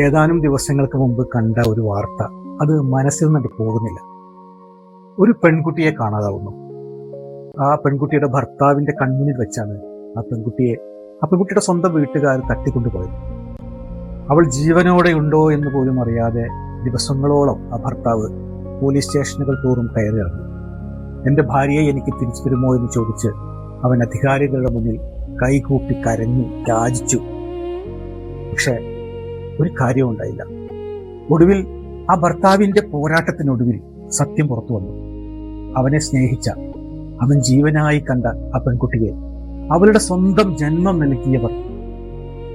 ഏതാനും ദിവസങ്ങൾക്ക് മുമ്പ് കണ്ട ഒരു വാർത്ത അത് മനസ്സിൽ നിന്നിട്ട് പോകുന്നില്ല. ഒരു പെൺകുട്ടിയെ കാണാതാവുന്നു. ആ പെൺകുട്ടിയുടെ ഭർത്താവിന്റെ കൺമുന്നിൽ വെച്ചാണ് ആ പെൺകുട്ടിയുടെ സ്വന്തം വീട്ടുകാർ തട്ടിക്കൊണ്ടുപോയത്. അവൾ ജീവനോടെ ഉണ്ടോ എന്ന് പോലും അറിയാതെ ദിവസങ്ങളോളം ആ ഭർത്താവ് പോലീസ് സ്റ്റേഷനുകൾ തോറും കയറിയിറങ്ങി. എൻ്റെ ഭാര്യയെ എനിക്ക് തിരിച്ചു തരുമോ എന്ന് ചോദിച്ച് അവൻ അധികാരികളുടെ മുന്നിൽ കൈകൂപ്പി കരഞ്ഞു യാചിച്ചു. പക്ഷെ ഒരു കാര്യവും ഉണ്ടായില്ല. ഒടുവിൽ ആ ഭർത്താവിന്റെ പോരാട്ടത്തിനൊടുവിൽ സത്യം പുറത്തു വന്നു. അവനെ സ്നേഹിച്ച, അവൻ ജീവനായി കണ്ട ആ പെൺകുട്ടിയെ അവളുടെ സ്വന്തം ജന്മം നൽകിയവർ,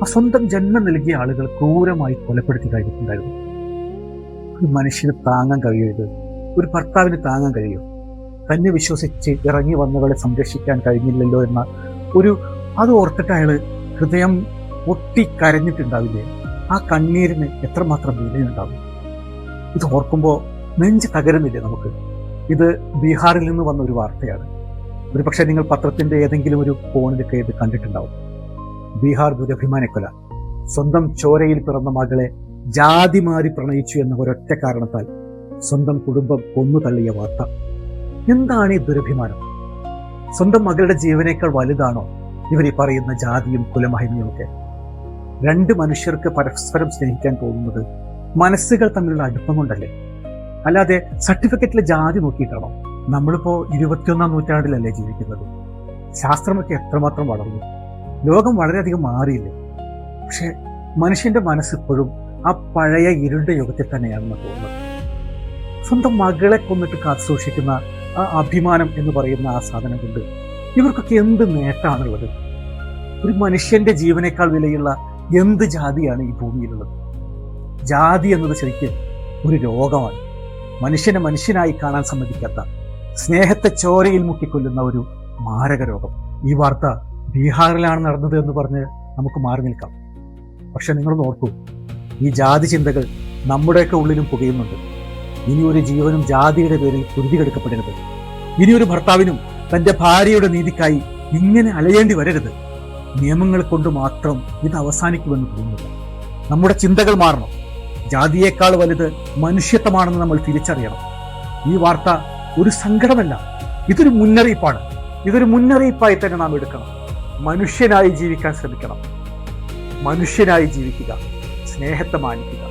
ആ സ്വന്തം ജന്മം നൽകിയ ആളുകൾ ക്രൂരമായി കൊലപ്പെടുത്തി കഴിഞ്ഞിട്ടുണ്ടായിരുന്നു. ഒരു മനുഷ്യന് താങ്ങാൻ കഴിയുന്നത്, ഒരു ഭർത്താവിന് താങ്ങാൻ കഴിയും? തന്നെ വിശ്വസിച്ച് ഇറങ്ങി വന്നവളെ സംരക്ഷിക്കാൻ കഴിഞ്ഞില്ലല്ലോ എന്ന അത് ഓർത്തിട്ട് അയാള് ഹൃദയം പൊട്ടിക്കരഞ്ഞിട്ടുണ്ടാവില്ലേ? ആ കണ്ണീരിന് എത്രമാത്രം വിലയുണ്ടാവും. ഇത് ഓർക്കുമ്പോൾ നെഞ്ച് തകരുന്നില്ലേ നമുക്ക്? ഇത് ബീഹാറിൽ നിന്ന് വന്ന ഒരു വാർത്തയാണ്. ഒരു പക്ഷേ നിങ്ങൾ പത്രത്തിന്റെ ഏതെങ്കിലും ഒരു ഫോണിലൊക്കെ ഇത് കണ്ടിട്ടുണ്ടാവും. ബീഹാർ ദുരഭിമാനക്കൊല. സ്വന്തം ചോരയിൽ പിറന്ന മകളെ ജാതി മാറി പ്രണയിച്ചു എന്ന ഒരൊറ്റ കാരണത്താൽ സ്വന്തം കുടുംബം കൊന്നു തള്ളിയ വാർത്ത. എന്താണ് ഈ ദുരഭിമാനം? സ്വന്തം മകളുടെ ജീവനേക്കാൾ വലുതാണോ ഇവർ പറയുന്ന ജാതിയും കുലമഹിമയും ഒക്കെ? രണ്ട് മനുഷ്യർക്ക് പരസ്പരം സ്നേഹിക്കാൻ തോന്നുന്നത് മനസ്സുകൾ തമ്മിലുള്ള അടുപ്പം കൊണ്ടല്ലേ? അല്ലാതെ സർട്ടിഫിക്കറ്റിലെ ജാതി നോക്കിയിട്ടാണോ? നമ്മളിപ്പോ 21ാം നൂറ്റാണ്ടിലല്ലേ ജീവിക്കുന്നത്? ശാസ്ത്രമൊക്കെ എത്രമാത്രം വളർന്നു, ലോകം വളരെയധികം മാറിയില്ലേ? പക്ഷെ മനുഷ്യന്റെ മനസ്സിപ്പോഴും ആ പഴയ ഇരുണ്ട യുഗത്തിൽ തന്നെയാണെന്ന് തോന്നുന്നത്. സ്വന്തം മകളെ കൊന്നിട്ട് കാത്തു സൂക്ഷിക്കുന്ന ആ അഭിമാനം എന്ന് പറയുന്ന ആ സാധനം കൊണ്ട് ഇവർക്കൊക്കെ എന്ത് നേട്ടമാണുള്ളത്? ഒരു മനുഷ്യന്റെ ജീവനേക്കാൾ വിലയുള്ള എന്ത് ജാതിയാണ് ഈ ഭൂമിയിലുള്ളത്? ജാതി എന്നത് ശരിക്കും ഒരു രോഗമാണ്. മനുഷ്യനെ മനുഷ്യനായി കാണാൻ സമ്മതിക്കാത്ത, സ്നേഹത്തെ ചോരയിൽ മുക്കിക്കൊല്ലുന്ന ഒരു മാരക രോഗം. ഈ വാർത്ത ബീഹാറിലാണ് നടന്നത് എന്ന് പറഞ്ഞ് നമുക്ക് മാറി നിൽക്കാം. പക്ഷെ നിങ്ങളൊന്ന് ഓർക്കൂ, ഈ ജാതി ചിന്തകൾ നമ്മുടെയൊക്കെ ഉള്ളിലും പുകയുന്നുണ്ട്. ഇനിയൊരു ജീവനും ജാതിയുടെ പേരിൽ കുരുതികെടുക്കപ്പെടരുത്. ഇനിയൊരു ഭർത്താവിനും തന്റെ ഭാര്യയുടെ നീതിക്കായി ഇങ്ങനെ അലയേണ്ടി വരരുത്. നിയമങ്ങൾ കൊണ്ട് മാത്രം ഇത് അവസാനിക്കുമെന്ന് തോന്നുന്നില്ല. നമ്മുടെ ചിന്തകൾ മാറണം. ജാതിയേക്കാൾ വലുത് മനുഷ്യത്വമാണെന്ന് നമ്മൾ തിരിച്ചറിയണം. ഈ വാർത്ത ഒരു സങ്കടമല്ല, ഇതൊരു മുന്നറിയിപ്പാണ്. ഇതൊരു മുന്നറിയിപ്പായി തന്നെ നാം എടുക്കണം. മനുഷ്യനായി ജീവിക്കാൻ ശ്രമിക്കണം. മനുഷ്യനായി ജീവിക്കുക, സ്നേഹത്തെ മാനിക്കുക.